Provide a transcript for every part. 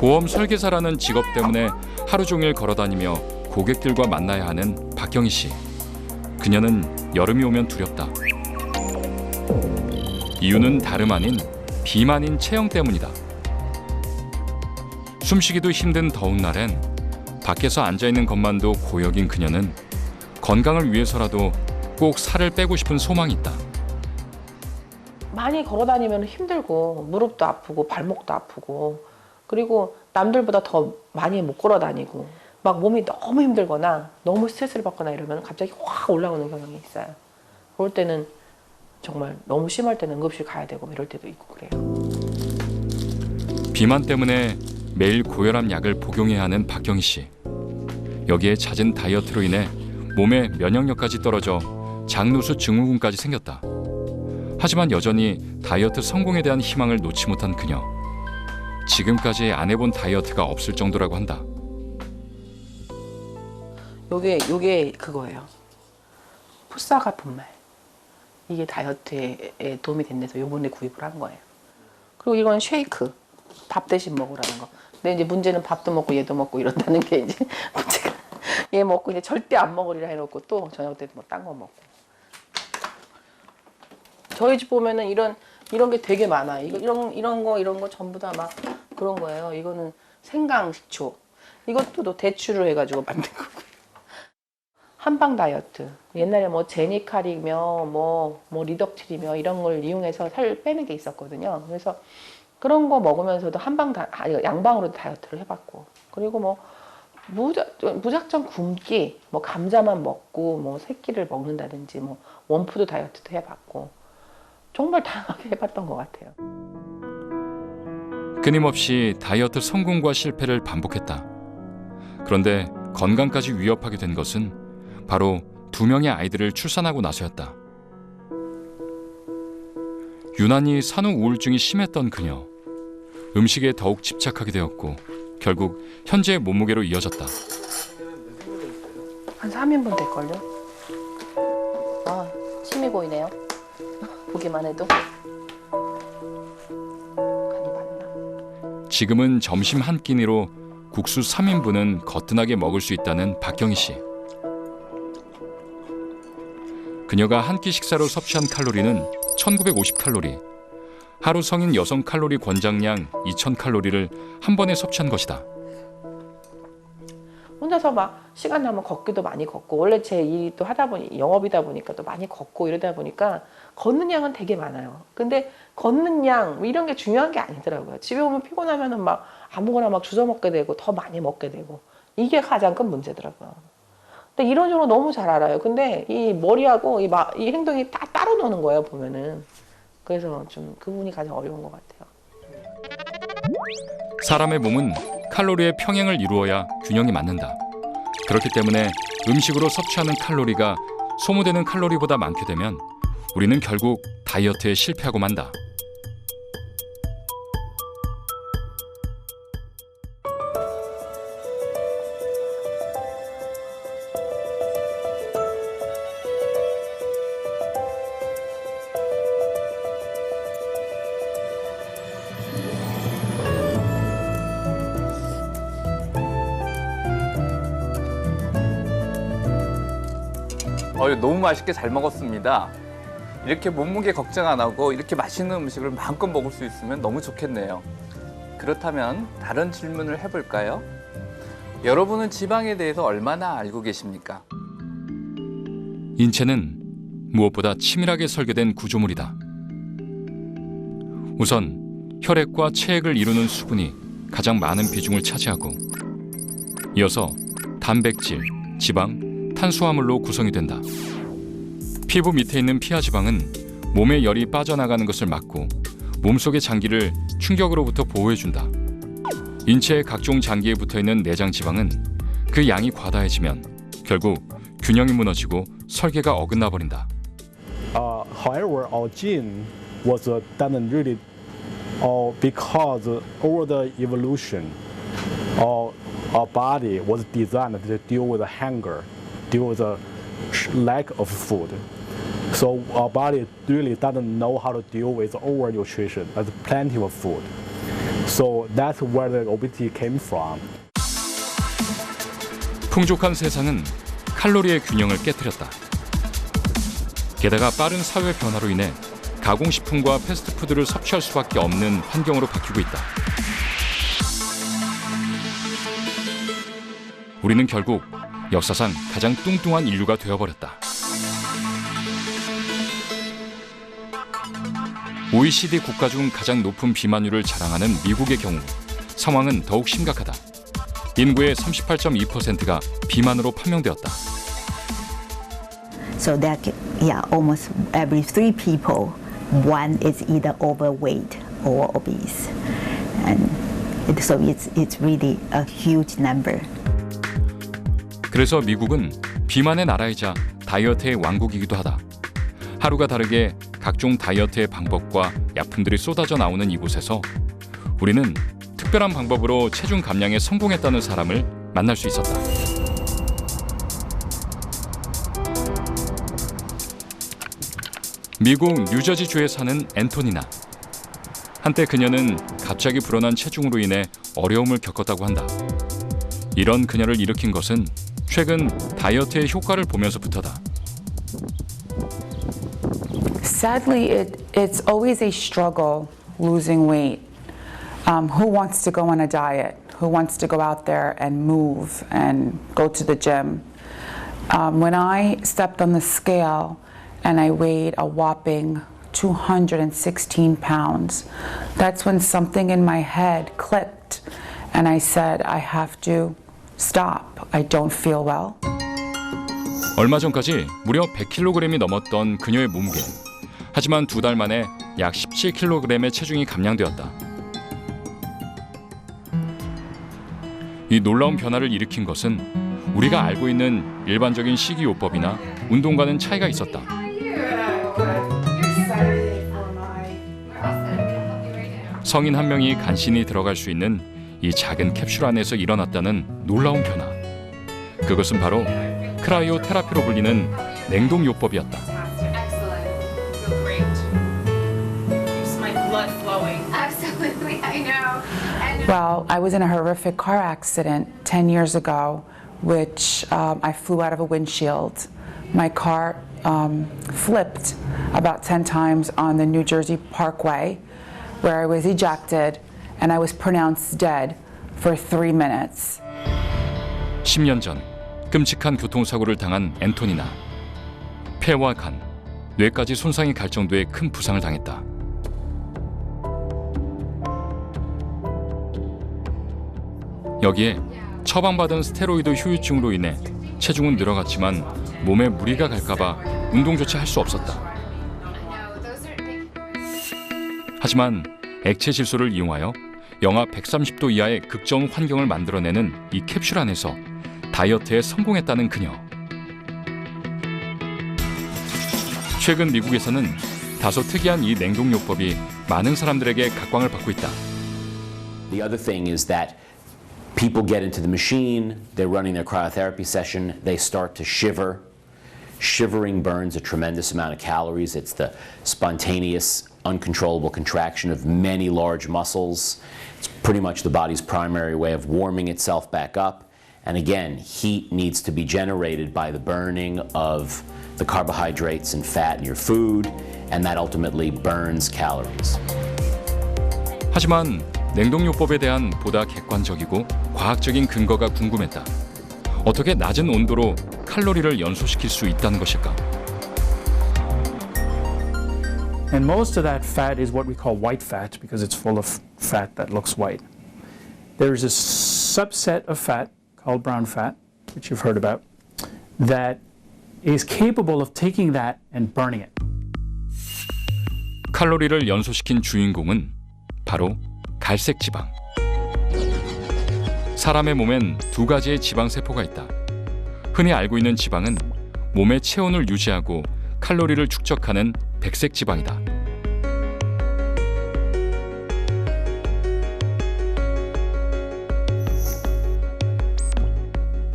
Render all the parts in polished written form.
보험 설계사라는 직업 때문에 하루 종일 걸어다니며 고객들과 만나야 하는 박경희 씨. 그녀는 여름이 오면 두렵다. 이유는 다름 아닌 비만인 체형 때문이다. 숨쉬기도 힘든 더운 날엔 밖에서 앉아있는 것만도 고역인 그녀는 건강을 위해서라도 꼭 살을 빼고 싶은 소망이 있다. 많이 걸어다니면 힘들고 무릎도 아프고 발목도 아프고 그리고 남들보다 더 많이 못 걸어다니고 막 몸이 너무 힘들거나 너무 스트레스를 받거나 이러면 갑자기 확 올라오는 경향이 있어요. 그럴 때는 정말 너무 심할 때는 응급실 가야 되고 이럴 때도 있고 그래요. 비만 때문에 매일 고혈압 약을 복용해야 하는 박경희 씨. 여기에 잦은 다이어트로 인해 몸의 면역력까지 떨어져 장누수 증후군까지 생겼다. 하지만 여전히 다이어트 성공에 대한 희망을 놓지 못한 그녀. 지금까지 안 해본 다이어트가 없을 정도라고 한다. 요게 그거예요. 풋사과 분말. 이게 다이어트에 도움이 된다서 요번에 구입을 한 거예요. 그리고 이건 쉐이크. 밥 대신 먹으라는 거. 근데 이제 문제는 밥도 먹고 얘도 먹고 이런다는 게 이제 문제가. 얘 먹고 이제 절대 안 먹으리라 해놓고 또 저녁 때 뭐 딴 거 먹고. 저희 집 보면은 이런 게 되게 많아요. 이런 거 전부 다 막 그런 거예요. 이거는 생강식초. 이것도 대추로 해가지고 만든 거고. 한방 다이어트. 옛날에 뭐 제니칼이며 뭐 리덕칠이며 이런 걸 이용해서 살 빼는 게 있었거든요. 그래서 그런 거 먹으면서도 양방으로도 다이어트를 해봤고. 그리고 뭐 무작정 굶기, 뭐 감자만 먹고 뭐 새끼를 먹는다든지 뭐 원푸드 다이어트도 해봤고. 정말 다양하게 해봤던 것 같아요. 끊임없이 다이어트 성공과 실패를 반복했다. 그런데 건강까지 위협하게 된 것은 바로 2명의 아이들을 출산하고 나서였다. 유난히 산후 우울증이 심했던 그녀. 음식에 더욱 집착하게 되었고 결국 현재의 몸무게로 이어졌다. 한 3인분 될걸요? 아, 침이 고이네요. 보기만 해도 간이 맞나? 지금은 점심 한 끼니로 국수 3인분은 거뜬하게 먹을 수 있다는 박경희 씨. 그녀가 한 끼 식사로 섭취한 칼로리는 1950칼로리. 하루 성인 여성 칼로리 권장량 2000칼로리를 한 번에 섭취한 것이다. 혼자서 막 시간 나면 걷기도 많이 걷고 원래 제 일이 또 하다 보니 영업이다 보니까 또 많이 걷고 이러다 보니까 걷는 양은 되게 많아요. 근데 걷는 양 이런 게 중요한 게 아니더라고요. 집에 오면 피곤하면은 막 아무거나 막 주워 먹게 되고 더 많이 먹게 되고 이게 가장 큰 문제더라고요. 근데 이런 식으로 너무 잘 알아요. 근데 이 머리하고 이 행동이 다 따로 노는 거예요, 보면은. 그래서 좀 그 부분이 가장 어려운 것 같아요. 사람의 몸은 칼로리의 평행을 이루어야 균형이 맞는다. 그렇기 때문에 음식으로 섭취하는 칼로리가 소모되는 칼로리보다 많게 되면 우리는 결국 다이어트에 실패하고 만다. 너무 맛있게 잘 먹었습니다. 이렇게 몸무게 걱정 안 하고 이렇게 맛있는 음식을 마음껏 먹을 수 있으면 너무 좋겠네요. 그렇다면 다른 질문을 해볼까요? 여러분은 지방에 대해서 얼마나 알고 계십니까? 인체는 무엇보다 치밀하게 설계된 구조물이다. 우선 혈액과 체액을 이루는 수분이 가장 많은 비중을 차지하고 이어서 단백질, 지방, 탄수화물로 구성이 된다. 피부 밑에 있는 피하지방은 몸의 열이 빠져나가는 것을 막고 몸속의 장기를 충격으로부터 보호해준다. 인체의 각종 장기에 붙어있는 내장 지방은 그 양이 과다해지면 결국 균형이 무너지고 설계가 어긋나 버린다. However, our gene was done really because over the evolution, our body was designed to deal with hunger, deal with the lack of food. So our body really doesn't know how to deal with overnutrition. There's plenty of food. So that's where the obesity came from. 풍족한 세상은 칼로리의 균형을 깨뜨렸다. 게다가 빠른 사회 변화로 인해 가공식품과 패스트푸드를 섭취할 수밖에 없는 환경으로 바뀌고 있다. 우리는 결국 역사상 가장 뚱뚱한 인류가 되어버렸다. OECD 국가 중 가장 높은 비만율을 자랑하는 미국의 경우 상황은 더욱 심각하다. 인구의 38.2%가 비만으로 판명되었다. So that, almost every 3 people, one is either overweight or obese. And so it's really a huge number. 그래서 미국은 비만의 나라이자 다이어트의 왕국이기도 하다. 하루가 다르게 각종 다이어트의 방법과 약품들이 쏟아져 나오는 이곳에서 우리는 특별한 방법으로 체중 감량에 성공했다는 사람을 만날 수 있었다. 미국 뉴저지주에 사는 앤토니나. 한때 그녀는 갑자기 불어난 체중으로 인해 어려움을 겪었다고 한다. 이런 그녀를 일으킨 것은 최근 다이어트의 효과를 보면서부터다. Sadly, it's always a struggle losing weight. Who wants to go on a diet? Who wants to go out there and move and go to the gym? When I stepped on the scale and I weighed a whopping 216 pounds, that's when something in my head clicked and I said, I have to stop. I don't feel well. 얼마 전까지 무려 100kg이 넘었던 그녀의 몸무게. 하지만 2달 만에 약 17kg의 체중이 감량되었다. 이 놀라운 변화를 일으킨 것은 우리가 알고 있는 일반적인 식이요법이나 운동과는 차이가 있었다. 성인 한 명이 간신히 들어갈 수 있는 이 작은 캡슐 안에서 일어났다는 놀라운 변화. 그것은 바로 크라이오 테라피로 불리는 냉동요법이었다. Absolutely, I know. And Well, I was in a horrific car accident 10 years ago, which I flew out of a windshield. My car flipped about 10 times on the New Jersey Parkway, where I was ejected and I was pronounced dead for 3 minutes. 10년 전 끔찍한 교통사고를 당한 앤토니나. 폐와 간, 뇌까지 손상이 갈 정도의 큰 부상을 당했다. 여기에 처방받은 스테로이드 후유증으로 인해 체중은 늘어갔지만 몸에 무리가 갈까봐 운동조차 할 수 없었다. 하지만 액체 질소를 이용하여 영하 130도 이하의 극저온 환경을 만들어내는 이 캡슐 안에서 다이어트에 성공했다는 그녀. 최근 미국에서는 다소 특이한 이 냉동요법이 많은 사람들에게 각광을 받고 있다. The other thing is that people get into the machine, they're running their cryotherapy session, they start to shiver. Shivering burns a tremendous amount of calories. It's the spontaneous, uncontrollable contraction of many large muscles. It's pretty much the body's primary way of warming itself back up. And again, heat needs to be generated by the burning of the carbohydrates and fat in your food, and that ultimately burns calories. 하지만 냉동요법에 대한 보다 객관적이고 과학적인 근거가 궁금했다. 어떻게 낮은 온도로 칼로리를 연소시킬 수 있다는 것일까? And most of that fat is what we call white fat because it's full of fat that looks white. There's a subset of fat called brown fat, which you've heard about, that is capable of taking that and burning it. 칼로리를 연소시킨 주인공은 바로 갈색 지방. 사람의 몸엔 2가지의 지방 세포가 있다. 흔히 알고 있는 지방은 몸의 체온을 유지하고 칼로리를 축적하는 백색 지방이다.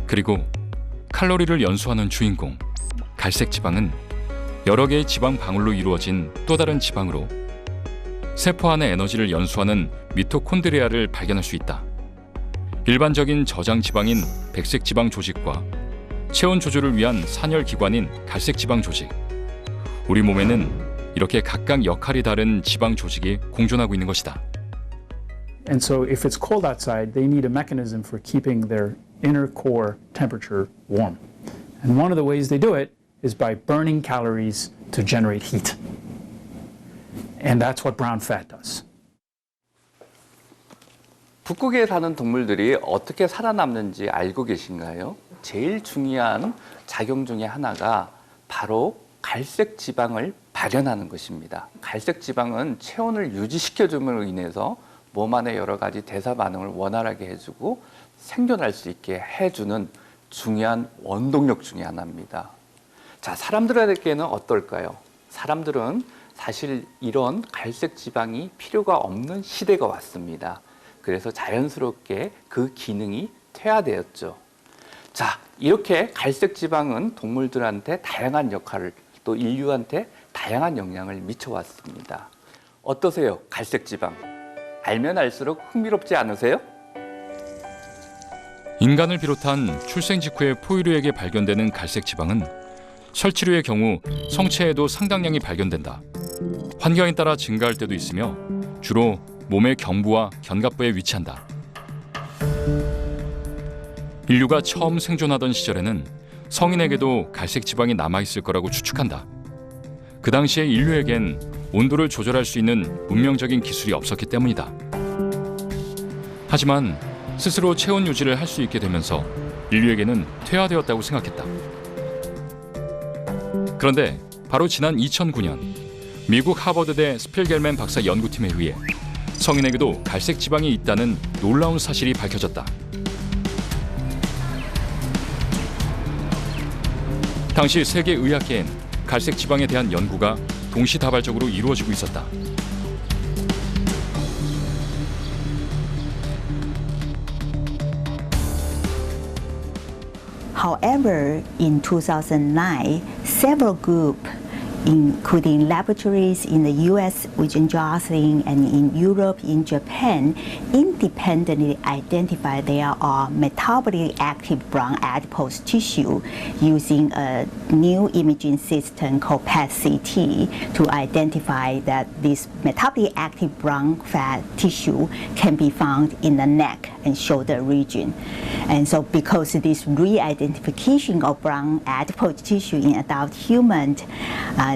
그리고 칼로리를 연소하는 주인공, 갈색 지방은 여러 개의 지방 방울로 이루어진 또 다른 지방으로 세포 안의 에너지를 연수하는 미토콘드리아를 발견할 수 있다. 일반적인 저장 지방인 백색 지방 조직과 체온 조절을 위한 산열 기관인 갈색 지방 조직. 우리 몸에는 이렇게 각각 역할이 다른 지방 조직이 공존하고 있는 것이다. And so if it's cold outside, they need a mechanism for keeping their inner core temperature warm. And one of the ways they do it is by burning calories to generate heat. And that's what brown fat does. 북극에 사는 동물들이 어떻게 살아남는지 알고 계신가요? 제일 중요한 작용 중에 하나가 바로 갈색 지방을 발현하는 것입니다. 갈색 지방은 체온을 유지시켜줌으로 인해서 몸 안에 여러 가지 대사 반응을 원활하게 해주고 생존할 수 있게 해주는 중요한 원동력 중에 하나입니다. 자, 사람들에게는 어떨까요? 사람들은 사실 이런 갈색 지방이 필요가 없는 시대가 왔습니다. 그래서 자연스럽게 그 기능이 퇴화되었죠. 자, 이렇게 갈색 지방은 동물들한테 다양한 역할을, 또 인류한테 다양한 영향을 미쳐왔습니다. 어떠세요? 갈색 지방. 알면 알수록 흥미롭지 않으세요? 인간을 비롯한 출생 직후에 포유류에게 발견되는 갈색 지방은 설치류의 경우 성체에도 상당량이 발견된다. 환경에 따라 증가할 때도 있으며 주로 몸의 경부와 견갑부에 위치한다. 인류가 처음 생존하던 시절에는 성인에게도 갈색 지방이 남아있을 거라고 추측한다. 그 당시에 인류에겐 온도를 조절할 수 있는 문명적인 기술이 없었기 때문이다. 하지만 스스로 체온 유지를 할 수 있게 되면서 인류에게는 퇴화되었다고 생각했다. 그런데 바로 지난 2009년 미국 하버드대 스필겔맨 박사 연구팀에 의해 성인에게도 갈색 지방이 있다는 놀라운 사실이 밝혀졌다. 당시 세계 의학계엔 갈색 지방에 대한 연구가 동시다발적으로 이루어지고 있었다. However, in 2009, several groups, including laboratories in the US, Eugene Josling, and in Europe, in Japan, independently identified there are metabolically active brown adipose tissue using a new imaging system called PET-CT to identify that this metabolically active brown fat tissue can be found in the neck and shoulder region. And so because this re-identification of brown adipose tissue in adult humans,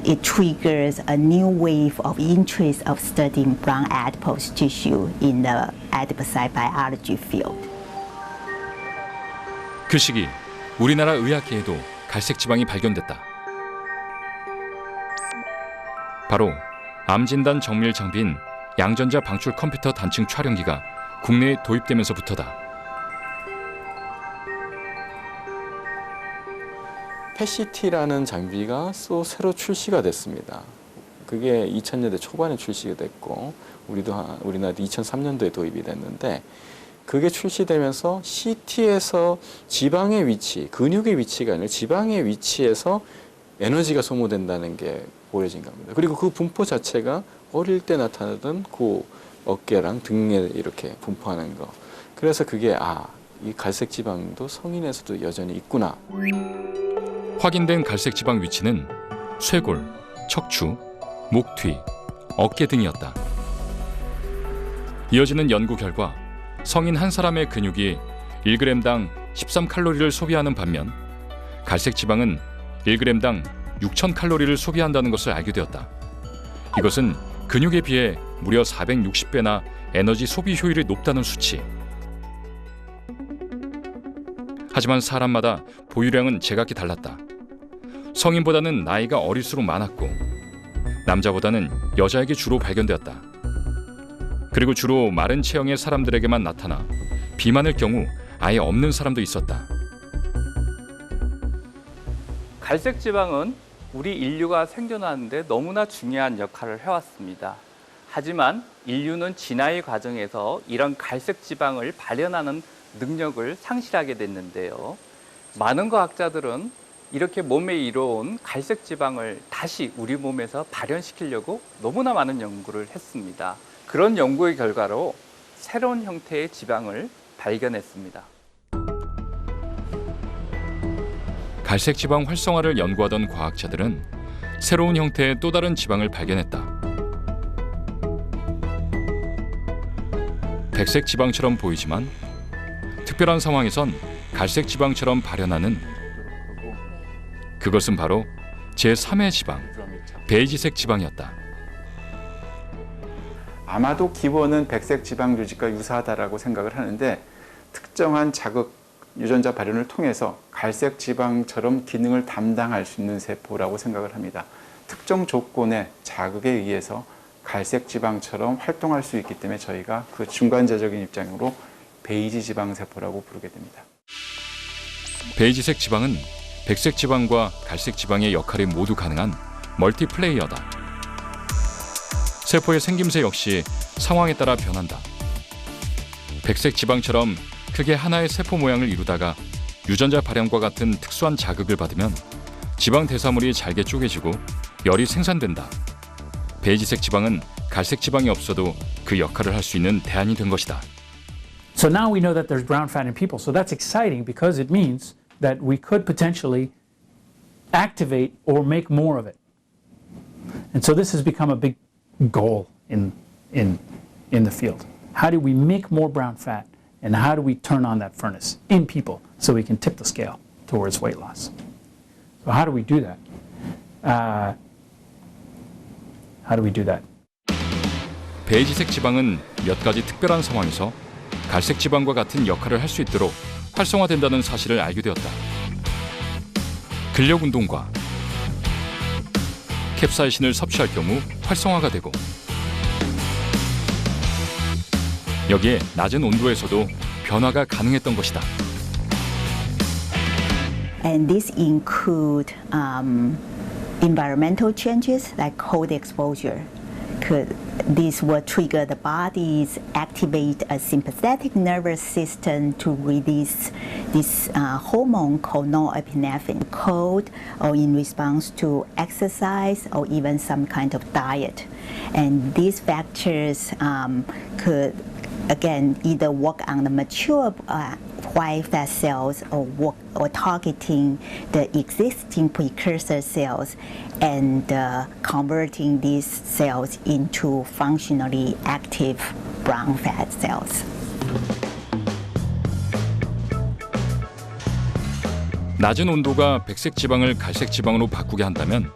it triggers a new wave of interest of studying brown adipose tissue in the adipocyte biology field. 그 시기 우리나라 의학계에도 갈색 지방이 발견됐다. 바로 암 진단 정밀 장비인 양전자 방출 컴퓨터 단층 촬영기가 국내에 도입되면서부터다. PET-CT라는 장비가 또 새로 출시가 됐습니다. 그게 2000년대 초반에 출시가 됐고 우리나라도 2003년도에 도입이 됐는데 그게 출시되면서 CT에서 지방의 위치, 근육의 위치가 아니라 지방의 위치에서 에너지가 소모된다는 게 보여진 겁니다. 그리고 그 분포 자체가 어릴 때 나타나던 그 어깨랑 등에 이렇게 분포하는 거. 그래서 그게 이 갈색 지방도 성인에서도 여전히 있구나. 확인된 갈색 지방 위치는 쇄골, 척추, 목 뒤, 어깨 등이었다. 이어지는 연구 결과 성인 한 사람의 근육이 1g당 13칼로리를 소비하는 반면 갈색 지방은 1g당 6,000칼로리를 소비한다는 것을 알게 되었다. 이것은 근육에 비해 무려 460배나 에너지 소비 효율이 높다는 수치. 하지만 사람마다 보유량은 제각기 달랐다. 성인보다는 나이가 어릴수록 많았고 남자보다는 여자에게 주로 발견되었다. 그리고 주로 마른 체형의 사람들에게만 나타나 비만일 경우 아예 없는 사람도 있었다. 갈색 지방은 우리 인류가 생존하는데 너무나 중요한 역할을 해왔습니다. 하지만 인류는 진화의 과정에서 이런 갈색 지방을 발현하는 능력을 상실하게 됐는데요. 많은 과학자들은 이렇게 몸에 이로운 갈색 지방을 다시 우리 몸에서 발현시키려고 너무나 많은 연구를 했습니다. 그런 연구의 결과로 새로운 형태의 지방을 발견했습니다. 갈색 지방 활성화를 연구하던 과학자들은 새로운 형태의 또 다른 지방을 발견했다. 백색 지방처럼 보이지만 특별한 상황에선 갈색 지방처럼 발현하는, 그것은 바로 제3의 지방, 베이지색 지방이었다. 아마도 기원은 백색 지방 조직과 유사하다라고 생각을 하는데, 특정한 자극 유전자 발현을 통해서 갈색 지방처럼 기능을 담당할 수 있는 세포라고 생각을 합니다. 특정 조건의 자극에 의해서 갈색 지방처럼 활동할 수 있기 때문에 저희가 그 중간재적인 입장으로 베이지 지방 세포라고 부르게 됩니다. 베이지색 지방은 백색 지방과 갈색 지방의 역할이 모두 가능한 멀티플레이어다. 세포의 생김새 역시 상황에 따라 변한다. 백색 지방처럼 크게 하나의 세포 모양을 이루다가 유전자 발현과 같은 특수한 자극을 받으면 지방 대사물이 잘게 쪼개지고 열이 생산된다. 베이지색 지방은 갈색 지방이 없어도 그 역할을 할 수 있는 대안이 된 것이다. So now we know that there's brown fat in people. So that's exciting because it means that we could potentially activate or make more of it. And so this has become a big goal in the field. How do we make more brown fat, and how do we turn on that furnace in people so we can tip the scale towards weight loss? So how do we do that? How do we do that? 베이지색 지방은 몇 가지 특별한 상황에서 갈색 지방과 같은 역할을 할 수 있도록 활성화된다는 사실을 알게 되었다. 근력 운동과 캡사이신을 섭취할 경우 활성화가 되고, 여기에 낮은 온도에서도 변화가 가능했던 것이다. And this include environmental changes like cold exposure. This will trigger the body's activate a sympathetic nervous system to release this hormone called norepinephrine. Cold or in response to exercise or even some kind of diet. And these factors could again either work on the mature white fat cells or targeting the existing precursor cells and converting these cells into functionally active brown fat cells. 낮은 온도가 백색 지방을 갈색 지방으로 바꾸게 한다면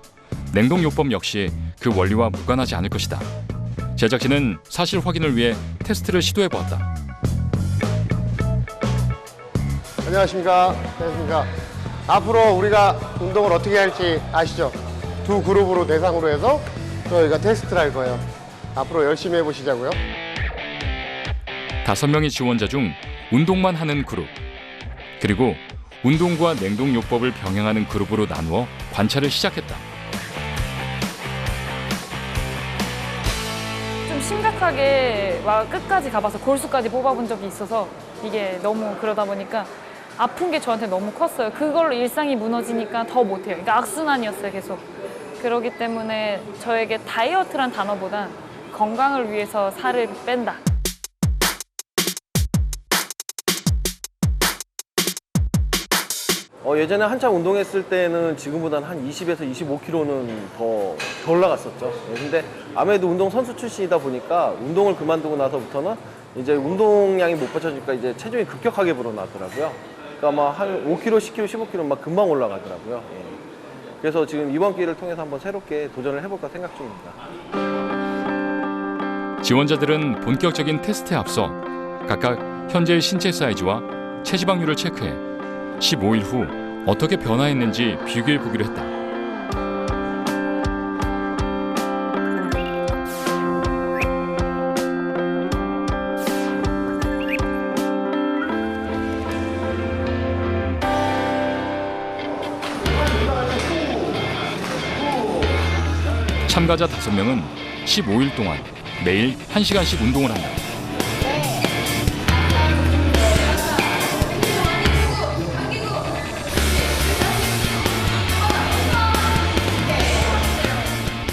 냉동요법 역시 그 원리와 무관하지 않을 것이다. 제작진은 사실 확인을 위해 테스트를 시도해 보았다. 안녕하십니까. 안녕하십니까. 앞으로 우리가 운동을 어떻게 할지 아시죠? 두 그룹으로 대상으로 해서 저희가 테스트를 할 거예요. 앞으로 열심히 해보시자고요. 5명의 지원자 중 운동만 하는 그룹, 그리고 운동과 냉동요법을 병행하는 그룹으로 나누어 관찰을 시작했다. 좀 심각하게 막 끝까지 가봐서 골수까지 뽑아본 적이 있어서 이게 너무 그러다 보니까 아픈 게 저한테 너무 컸어요. 그걸로 일상이 무너지니까 더 못해요. 그러니까 악순환이었어요, 계속. 그러기 때문에 저에게 다이어트란 단어보다 건강을 위해서 살을 뺀다. 예전에 한참 운동했을 때는 지금보다는 한 20에서 25kg는 더 올라갔었죠. 근데 아무래도 운동 선수 출신이다 보니까 운동을 그만두고 나서부터는 이제 운동량이 못 받쳐주니까 이제 체중이 급격하게 불어나더라고요. 그러니까 막 한 5kg, 10kg, 15kg 막 금방 올라가더라고요. 그래서 지금 이번 기회를 통해서 한번 새롭게 도전을 해볼까 생각 중입니다. 지원자들은 본격적인 테스트에 앞서 각각 현재의 신체 사이즈와 체지방률을 체크해 15일 후 어떻게 변화했는지 비교해 보기로 했다. 참가자 5명은 15일 동안 매일 1시간씩 운동을 한다.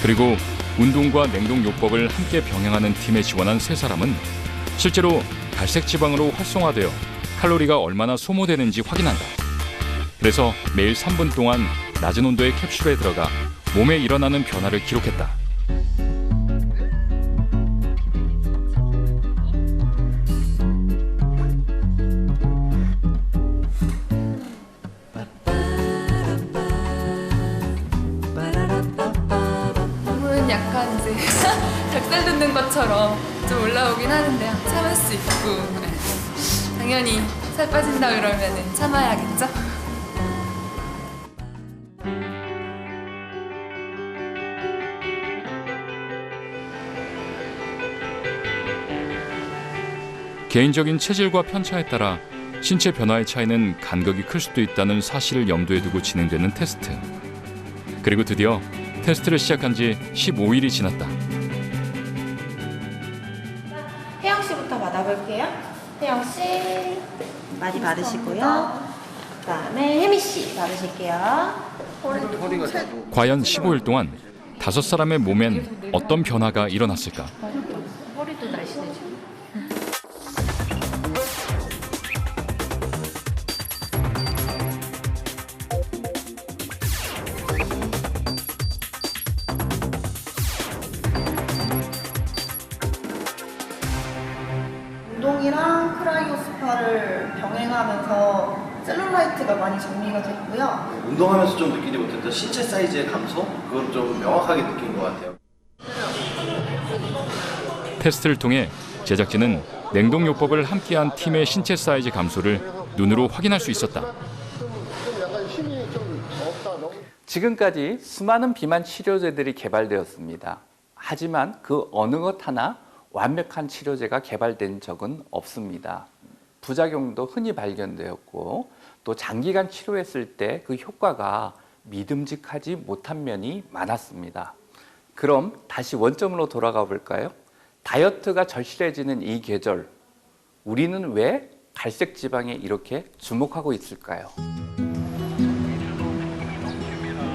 그리고 운동과 냉동요법을 함께 병행하는 팀에 지원한 세 사람은 실제로 갈색 지방으로 활성화되어 칼로리가 얼마나 소모되는지 확인한다. 그래서 매일 3분 동안 낮은 온도의 캡슐에 들어가 몸에 일어나는 변화를 기록했다. 몸은 약간 이제 닭살 돋는 것처럼 좀 올라오긴 하는데요. 참을 수 있고 당연히 살 빠진다 그러면은 참아야겠죠? 개인적인 체질과 편차에 따라 신체 변화의 차이는 간극이 클 수도 있다는 사실을 염두에 두고 진행되는 테스트. 그리고 드디어 테스트를 시작한 지 15일이 지났다. 혜영 씨부터 받아볼게요. 혜영 씨 많이 받으시고요. 그다음에 혜미 씨 받으실게요. 과연 15일 동안 5사람의 몸엔 어떤 변화가 일어났을까? 허리도 날씬해지고. 운동이랑 크라이오 스파를 병행하면서 셀룰라이트가 많이 정리가 됐고요. 운동하면서 좀 느끼지 못했던 신체 사이즈의 감소? 그걸 좀 명확하게 느낀 것 같아요. 테스트를 통해 제작진은 냉동요법을 함께한 팀의 신체 사이즈 감소를 눈으로 확인할 수 있었다. 지금까지 수많은 비만 치료제들이 개발되었습니다. 하지만 그 어느 것 하나 완벽한 치료제가 개발된 적은 없습니다. 부작용도 흔히 발견되었고 또 장기간 치료했을 때 그 효과가 믿음직하지 못한 면이 많았습니다. 그럼 다시 원점으로 돌아가 볼까요? 다이어트가 절실해지는 이 계절, 우리는 왜 갈색 지방에 이렇게 주목하고 있을까요?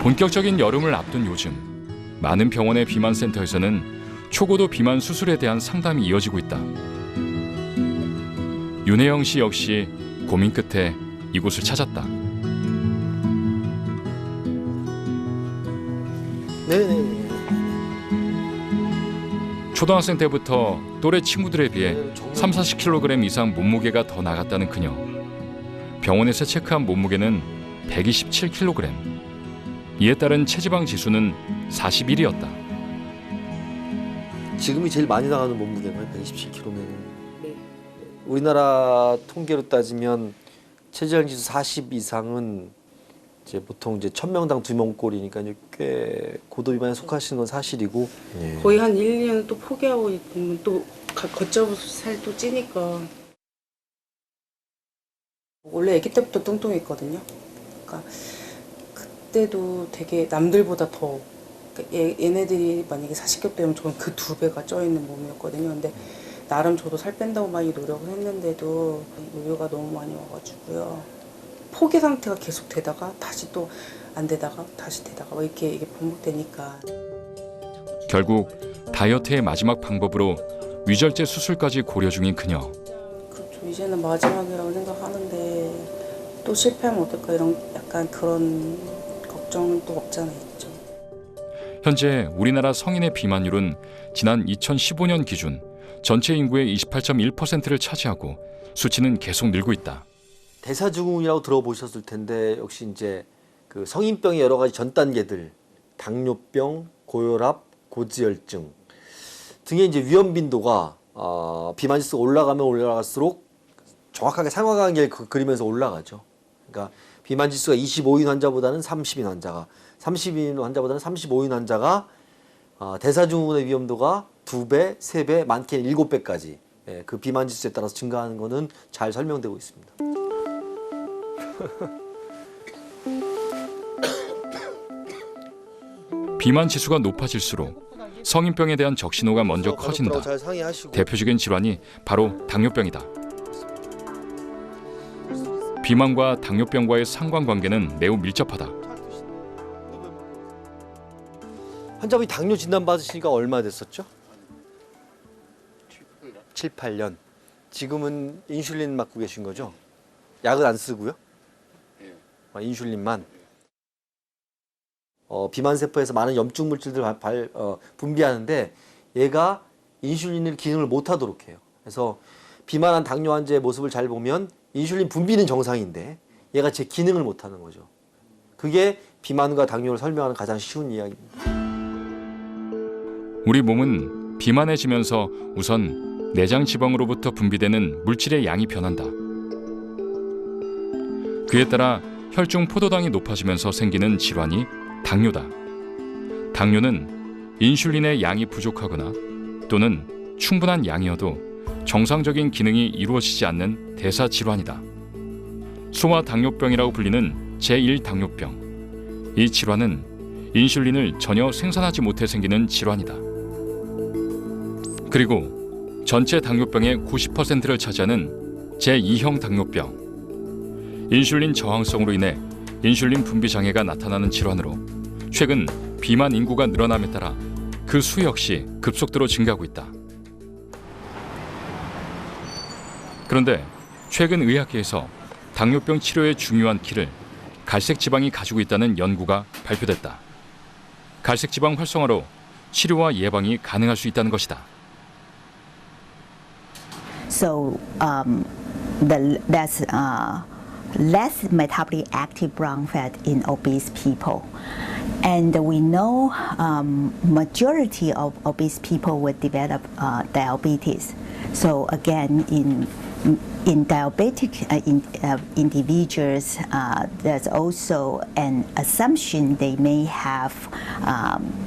본격적인 여름을 앞둔 요즘, 많은 병원의 비만센터에서는 초고도 비만 수술에 대한 상담이 이어지고 있다. 윤혜영 씨 역시 고민 끝에 이곳을 찾았다. 네네. 초등학생 때부터 또래 친구들에 비해 30-40kg 이상 몸무게가 더 나갔다는 그녀. 병원에서 체크한 몸무게는 127kg. 이에 따른 체지방 지수는 41이었다. 지금이 제일 많이 나가는 몸무게가요? 127kg면. 네. 우리나라 통계로 따지면 체지방 지수 40 이상은 이제 보통 이제 1000명당 2명꼴이니까 꽤 고도 비만에 속하시는 건 사실이고. 네. 거의 한 1, 2년 또 포기하고 있으면 또 걷잡을 살도 찌니까. 원래 아기 때부터 뚱뚱했거든요. 그러니까 그때도 되게 남들보다 더 얘네들이 만약에 40kg 되면 저는 그 2배가 쪄있는 몸이었거든요. 근데 나름 저도 살 뺀다고 많이 노력을 했는데도 요요가 너무 많이 와가지고요. 포기 상태가 계속 되다가 다시 또 안 되다가 다시 되다가 이게 반복되니까. 결국 다이어트의 마지막 방법으로 위절제 수술까지 고려 중인 그녀. 그렇죠. 이제는 마지막이라고 생각하는데 또 실패하면 어떨까 이런 약간 그런 걱정은 또 없지 않아 있죠. 현재 우리나라 성인의 비만율은 지난 2015년 기준 전체 인구의 28.1%를 차지하고 수치는 계속 늘고 있다. 대사증후군이라고 들어보셨을 텐데 역시 이제 그 성인병의 여러 가지 전 단계들, 당뇨병, 고혈압, 고지혈증 등의 이제 위험 빈도가 비만 지수가 올라가면 올라갈수록 정확하게 상관관계를 그리면서 올라가죠. 그러니까 비만 지수가 25인 환자보다는 30인 환자가, 30인 환자보다는 35인 환자가 대사증후군의 위험도가 2배, 3배, 많게는 7배까지 그 비만 지수에 따라서 증가하는 것은 잘 설명되고 있습니다. 비만 지수가 높아질수록 성인병에 대한 적신호가 먼저 커진다. 대표적인 질환이 바로 당뇨병이다. 비만과 당뇨병과의 상관관계는 매우 밀접하다. 환자분이 당뇨 진단 받으시니까 얼마 됐었죠? 7, 8년. 지금은 인슐린 맞고 계신 거죠? 약은 안 쓰고요? 인슐린만. 비만세포에서 많은 염증 물질들을 분비하는데 얘가 인슐린을 기능을 못하도록 해요. 그래서 비만한 당뇨 환자의 모습을 잘 보면 인슐린 분비는 정상인데 얘가 제 기능을 못하는 거죠. 그게 비만과 당뇨를 설명하는 가장 쉬운 이야기입니다. 우리 몸은 비만해지면서 우선 내장 지방으로부터 분비되는 물질의 양이 변한다. 그에 따라 혈중 포도당이 높아지면서 생기는 질환이 당뇨다. 당뇨는 인슐린의 양이 부족하거나 또는 충분한 양이어도 정상적인 기능이 이루어지지 않는 대사 질환이다. 소아당뇨병이라고 불리는 제1당뇨병. 이 질환은 인슐린을 전혀 생산하지 못해 생기는 질환이다. 그리고 전체 당뇨병의 90%를 차지하는 제2형 당뇨병. 인슐린 저항성으로 인해 인슐린 분비 장애가 나타나는 질환으로 최근 비만 인구가 늘어남에 따라 그 수 역시 급속도로 증가하고 있다. 그런데 최근 의학계에서 당뇨병 치료의 중요한 키를 갈색 지방이 가지고 있다는 연구가 발표됐다. 갈색 지방 활성화로 치료와 예방이 가능할 수 있다는 것이다. So that's less metabolically active brown fat in obese people. And we know majority of obese people will develop diabetes. So again, in diabetic individuals, there's also an assumption they may have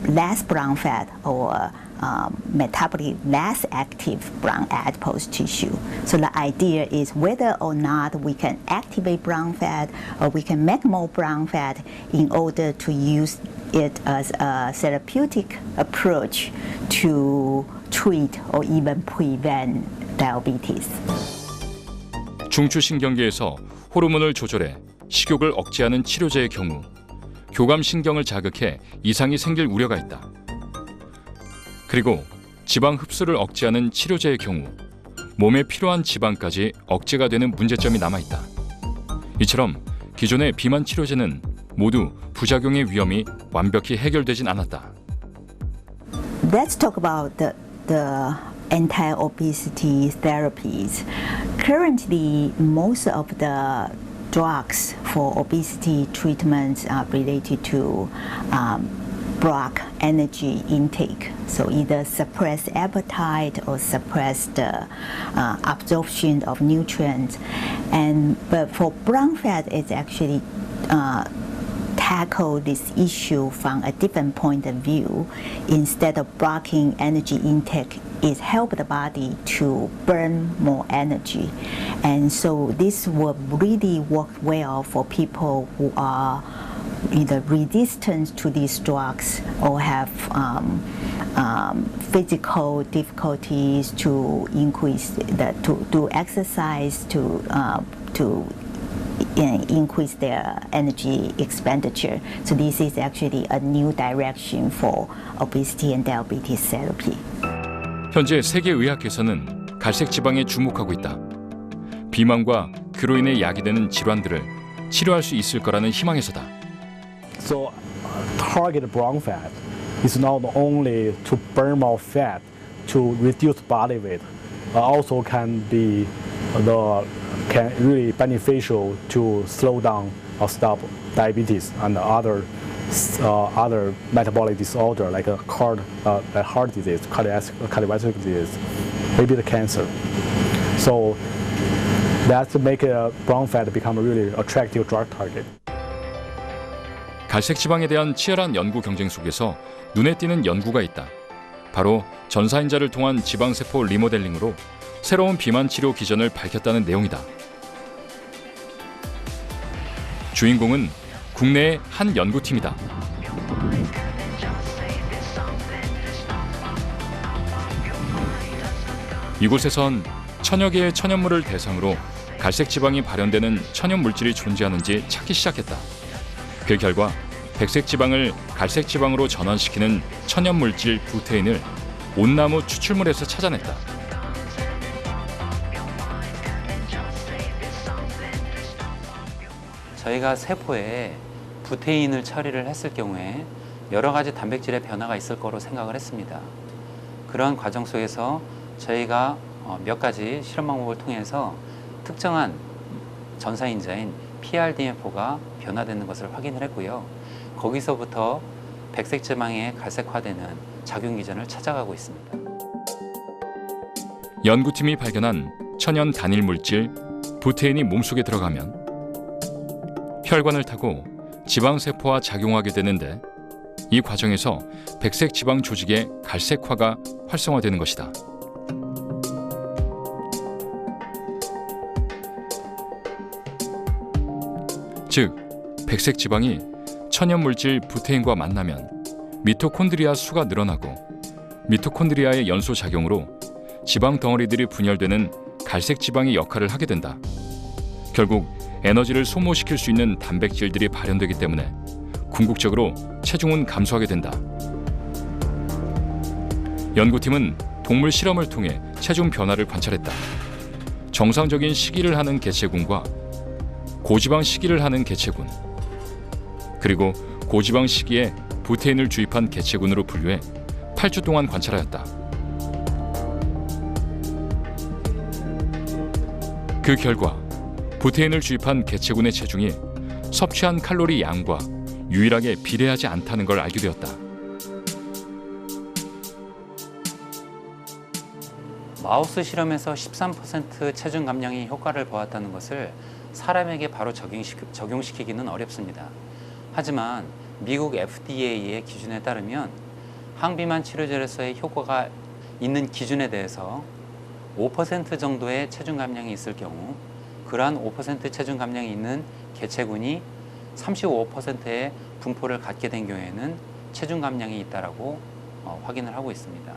less brown fat or metabolically less active brown adipose tissue. So the idea is whether or not we can activate brown fat or we can make more brown fat in order to use it as a therapeutic approach to treat or even prevent diabetes. 중추신경계에서 호르몬을 조절해 식욕을 억제하는 치료제의 경우 교감신경을 자극해 이상이 생길 우려가 있다. 그리고 지방 흡수를 억제하는 치료제의 경우 몸에 필요한 지방까지 억제가 되는 문제점이 남아있다. 이처럼 기존의 비만 치료제는 모두 부작용의 위험이 완벽히 해결되진 않았다. Let's talk about the anti-obesity therapies. Currently, most of the drugs for obesity treatments are related to block energy intake. So either suppress appetite or suppress the absorption of nutrients. But for brown fat, it's actually tackle this issue from a different point of view. Instead of blocking energy intake, it helps the body to burn more energy. And so this will really work well for people who are either resistant to these drugs or have physical difficulties to increase to do exercise to increase their energy expenditure. So this is actually a new direction for obesity and diabetes therapy. 현재 세계의학회에서는 갈색 지방에 주목하고 있다. 비만과 그로 인해 야기되는 질환들을 치료할 수 있을 거라는 희망에서다. So target brown fat is not only to burn more fat to reduce body weight, also can really beneficial to slow down or stop diabetes and other metabolic disorder like heart disease, cardiovascular disease, maybe the cancer. So that's make brown fat become a really attractive drug target. 갈색 지방에 대한 치열한 연구 경쟁 속에서 눈에 띄는 연구가 있다. 바로 전사인자를 통한 지방세포 리모델링으로 새로운 비만 치료 기전을 밝혔다는 내용이다. 주인공은 국내의 한 연구팀이다. 이곳에선 천여 개의 천연물을 대상으로 갈색 지방이 발현되는 천연 물질이 존재하는지 찾기 시작했다. 그 결과 백색 지방을 갈색 지방으로 전환시키는 천연 물질 부테인을 온나무 추출물에서 찾아냈다. 저희가 세포에 부테인을 처리를 했을 경우에 여러 가지 단백질의 변화가 있을 거로 생각을 했습니다. 그러한 과정 속에서 저희가 몇 가지 실험 방법을 통해서 특정한 전사인자인 PRDM4가 변화되는 것을 확인을 했고요. 거기서부터 백색 지방의 갈색화되는 작용 기전을 찾아가고 있습니다. 연구팀이 발견한 천연 단일 물질 부테인이 몸속에 들어가면 혈관을 타고 지방세포와 작용하게 되는데 이 과정에서 백색 지방 조직의 갈색화가 활성화되는 것이다. 즉, 백색 지방이 천연 물질 부테인과 만나면 미토콘드리아 수가 늘어나고 미토콘드리아의 연소 작용으로 지방 덩어리들이 분열되는 갈색 지방의 역할을 하게 된다. 결국 에너지를 소모시킬 수 있는 단백질들이 발현되기 때문에 궁극적으로 체중은 감소하게 된다. 연구팀은 동물 실험을 통해 체중 변화를 관찰했다. 정상적인 식이를 하는 개체군과 고지방 식이를 하는 개체군, 그리고 고지방 식이에 부테인을 주입한 개체군으로 분류해 8주 동안 관찰하였다. 그 결과 부테인을 주입한 개체군의 체중이 섭취한 칼로리 양과 유일하게 비례하지 않다는 걸 알게 되었다. 마우스 실험에서 13% 체중 감량이 효과를 보았다는 것을 사람에게 바로 적용시키기는 어렵습니다. 하지만 미국 FDA의 기준에 따르면 항비만 치료제로서의 효과가 있는 기준에 대해서 5% 정도의 체중 감량이 있을 경우 그러한 5% 체중 감량이 있는 개체군이 35%의 분포를 갖게 된 경우에는 체중 감량이 있다라고 확인을 하고 있습니다.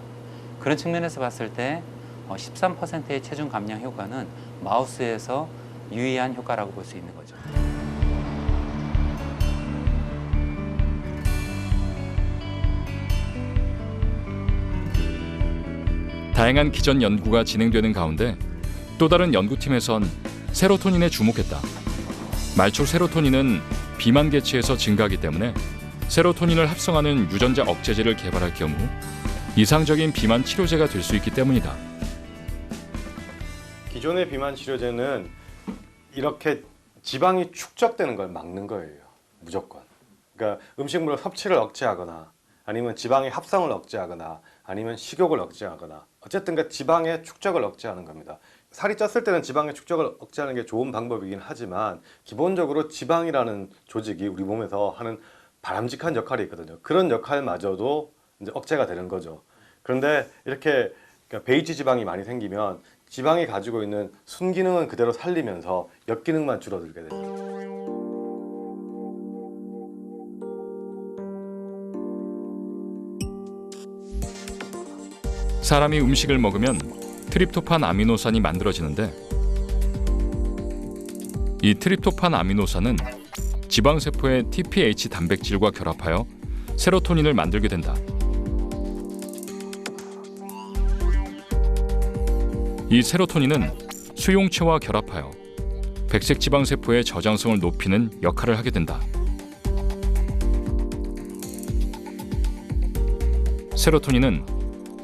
그런 측면에서 봤을 때 13%의 체중 감량 효과는 마우스에서 유의한 효과라고 볼 수 있는 거죠. 다양한 기전 연구가 진행되는 가운데 또 다른 연구팀에선 세로토닌에 주목했다. 말초 세로토닌은 비만 개체에서 증가하기 때문에 세로토닌을 합성하는 유전자 억제제를 개발할 경우 이상적인 비만 치료제가 될 수 있기 때문이다. 기존의 비만 치료제는 이렇게 지방이 축적되는 걸 막는 거예요. 무조건. 그러니까 음식물의 섭취를 억제하거나 아니면 지방의 합성을 억제하거나 아니면 식욕을 억제하거나 어쨌든 그 지방의 축적을 억제하는 겁니다. 살이 쪘을 때는 지방의 축적을 억제하는 게 좋은 방법이긴 하지만 기본적으로 지방이라는 조직이 우리 몸에서 하는 바람직한 역할이 있거든요. 그런 역할마저도 이제 억제가 되는 거죠. 그런데 이렇게 베이지 지방이 많이 생기면 지방이 가지고 있는 순기능은 그대로 살리면서 역기능만 줄어들게 됩니다. 사람이 음식을 먹으면 트립토판 아미노산이 만들어지는데 이 트립토판 아미노산은 지방세포의 TPH 단백질과 결합하여 세로토닌을 만들게 된다. 이 세로토닌은 수용체와 결합하여 백색 지방세포의 저장성을 높이는 역할을 하게 된다. 세로토닌은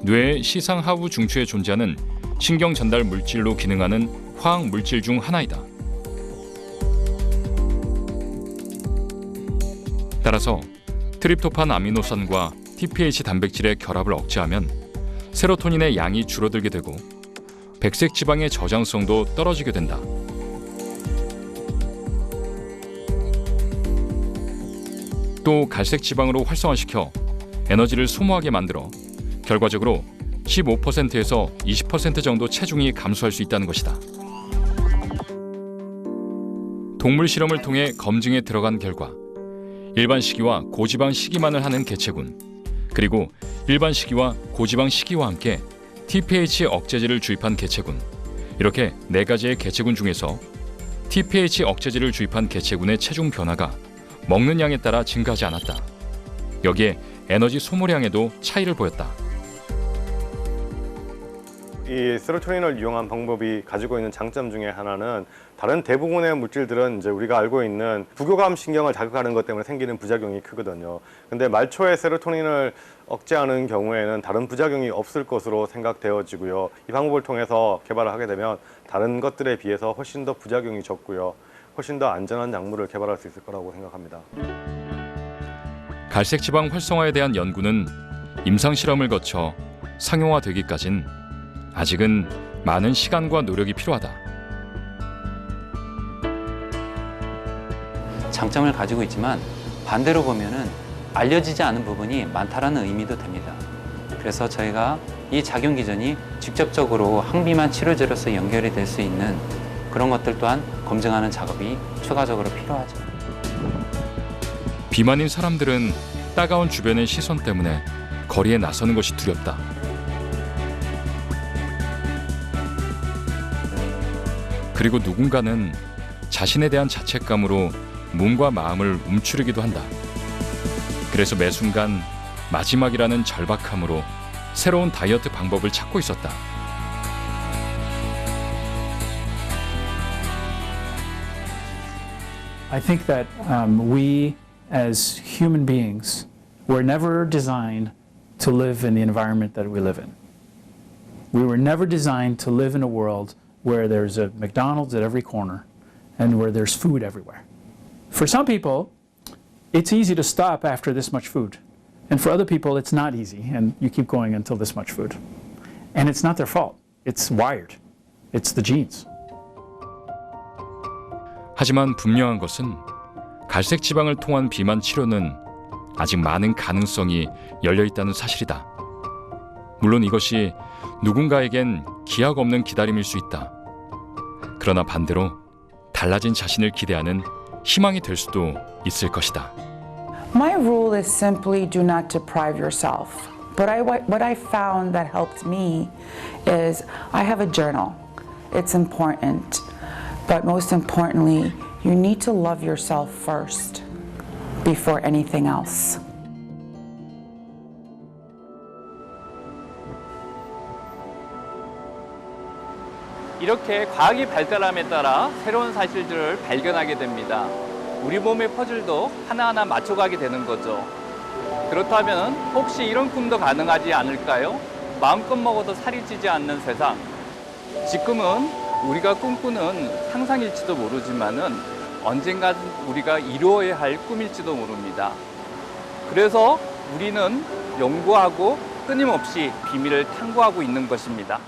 뇌의 시상 하부 중추에 존재하는 신경 전달 물질로 기능하는 화학 물질 중 하나이다. 따라서 트립토판 아미노산과 TPH 단백질의 결합을 억제하면 세로토닌의 양이 줄어들게 되고 백색 지방의 저장성도 떨어지게 된다. 또 갈색 지방으로 활성화시켜 에너지를 소모하게 만들어 결과적으로 15%에서 20% 정도 체중이 감소할 수 있다는 것이다. 동물 실험을 통해 검증에 들어간 결과 일반 식이와 고지방 식이만을 하는 개체군, 그리고 일반 식이와 고지방 식이와 함께 TPH 억제제를 주입한 개체군, 이렇게 4가지의 개체군 중에서 TPH 억제제를 주입한 개체군의 체중 변화가 먹는 양에 따라 증가하지 않았다. 여기에 에너지 소모량에도 차이를 보였다. 이 세로토닌을 이용한 방법이 가지고 있는 장점 중에 하나는 다른 대부분의 물질들은 이제 우리가 알고 있는 부교감 신경을 자극하는 것 때문에 생기는 부작용이 크거든요. 근데 말초의 세로토닌을 억제하는 경우에는 다른 부작용이 없을 것으로 생각되어지고요. 이 방법을 통해서 개발을 하게 되면 다른 것들에 비해서 훨씬 더 부작용이 적고요. 훨씬 더 안전한 약물을 개발할 수 있을 거라고 생각합니다. 갈색지방 활성화에 대한 연구는 임상 실험을 거쳐 상용화되기까진 아직은 많은 시간과 노력이 필요하다. 장점을 가지고 있지만 반대로 보면은 알려지지 않은 부분이 많다라는 의미도 됩니다. 그래서 저희가 이 작용 기전이 직접적으로 항비만 치료제로서 연결이 될 수 있는 그런 것들 또한 검증하는 작업이 추가적으로 필요하죠. 비만인 사람들은 따가운 주변의 시선 때문에 거리에 나서는 것이 두렵다. 그리고 누군가는 자신에 대한 자책감으로 몸과 마음을 움츠리기도 한다. 그래서 매 순간 마지막이라는 절박함으로 새로운 다이어트 방법을 찾고 있었다. I think that we as human beings were never designed to live in the environment that we live in. We were never designed to live in a world where there's a McDonald's at every corner and where there's food everywhere. For some people, it's easy to stop after this much food. And for other people, it's not easy, and you keep going until this much food. And it's not their fault. It's wired. It's the genes. 하지만 분명한 것은 갈색 지방을 통한 비만 치료는 아직 많은 가능성이 열려 있다는 사실이다. 물론 이것이 누군가에겐 기약 없는 기다림일 수 있다. 그러나 반대로 달라진 자신을 기대하는 희망이 될 수도 있을 것이다. My rule is simply do not deprive yourself. But what I found that helped me is I have a journal. It's important. But most importantly, you need to love yourself first before anything else. 이렇게 과학이 발달함에 따라 새로운 사실들을 발견하게 됩니다. 우리 몸의 퍼즐도 하나하나 맞춰가게 되는 거죠. 그렇다면 혹시 이런 꿈도 가능하지 않을까요? 마음껏 먹어도 살이 찌지 않는 세상. 지금은 우리가 꿈꾸는 상상일지도 모르지만은 언젠가 우리가 이루어야 할 꿈일지도 모릅니다. 그래서 우리는 연구하고 끊임없이 비밀을 탐구하고 있는 것입니다.